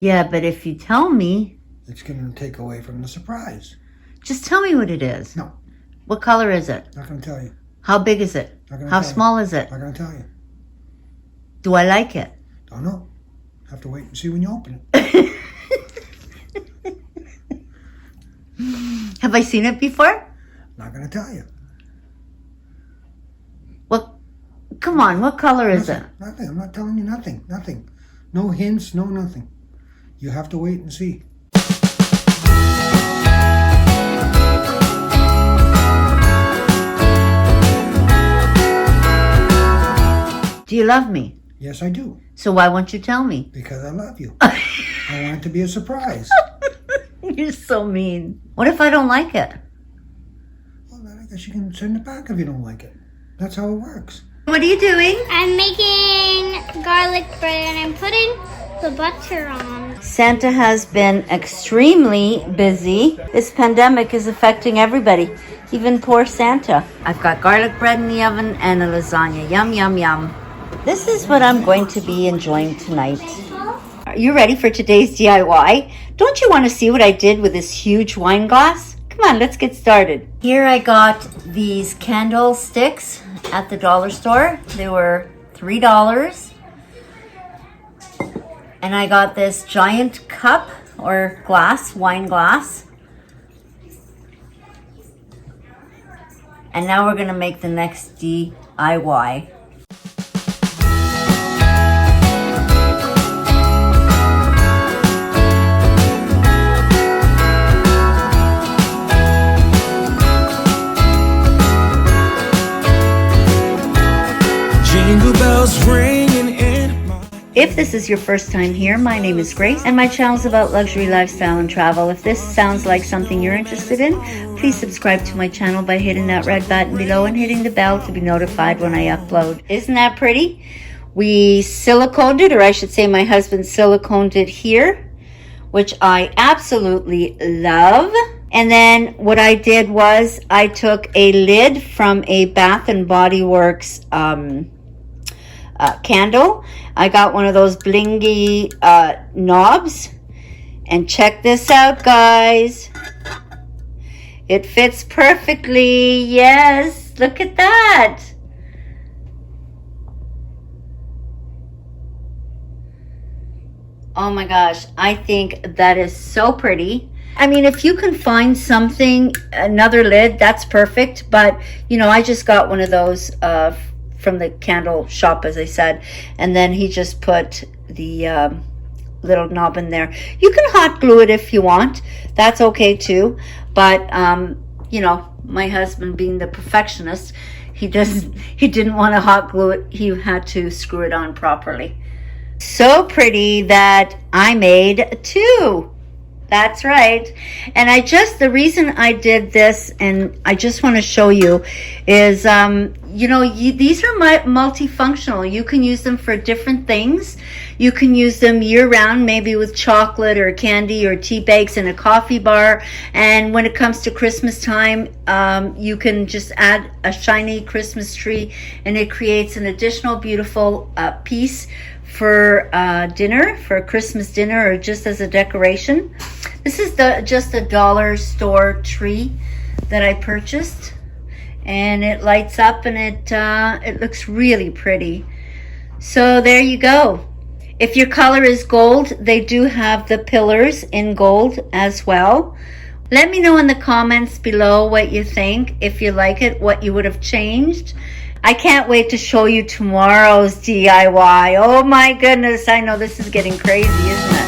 Yeah, but if you tell me... It's going to take away from the surprise. Just tell me what it is. No. What color is it? Not going to tell you. How big is it? How small is it? Not going to tell you. Do I like it? Don't know. Have to wait and see when you open it. Have I seen it before? Not going to tell you. Well, come on. What color is it? Nothing. I'm not telling you nothing. Nothing. No hints, no nothing. You have to wait and see. Do you love me? Yes, I do. So why won't you tell me? Because I love you. I want it to be a surprise. You're so mean. What if I don't like it? Well, then I guess you can send it back if you don't like it. That's how it works. What are you doing? I'm making garlic bread and I'm putting the butter on. Santa has been extremely busy. This pandemic is affecting everybody, even poor Santa. I've got garlic bread in the oven and a lasagna. Yum, yum, yum. This is what I'm going to be enjoying tonight. Are you ready for today's DIY? Don't you want to see what I did with this huge wine glass? Come on, let's get started. Here I got these candlesticks at the dollar store. They were $3. And I got this giant cup or glass, wine glass. And now we're going to make the next DIY. Jingle bells ringing in. If this is your first time here, my name is Grace and my channel is about luxury, lifestyle, and travel. If this sounds like something you're interested in, please subscribe to my channel by hitting that red button below and hitting the bell to be notified when I upload. Isn't that pretty? We siliconed it, or I should say my husband siliconed it here, which I absolutely love. And then what I did was I took a lid from a Bath and Body Works candle. I got one of those blingy knobs, and check this out, guys. It fits perfectly. Yes, look at that. Oh my gosh, I think that is so pretty. I mean, if you can find something, another lid, that's perfect. But, you know, I just got one of those from the candle shop, as I said. And then he just put the little knob in there. You can hot glue it if you want. That's okay too. But, you know, my husband being the perfectionist, he didn't want to hot glue it. He had to screw it on properly. So pretty that I made two. That's right. And the reason I did this, and I just want to show you, is, you know, these are multifunctional. You can use them for different things. You can use them year round, maybe with chocolate or candy or tea bags in a coffee bar. And when it comes to Christmas time, you can just add a shiny Christmas tree and it creates an additional beautiful piece for dinner, for a Christmas dinner, or just as a decoration. This is just a dollar store tree that I purchased, and it lights up and it looks really pretty. So there you go. If your color is gold, they do have the pillars in gold as well. Let me know in the comments below what you think, if you like it, what you would have changed. I can't wait to show you tomorrow's DIY. Oh my goodness, I know this is getting crazy, isn't it?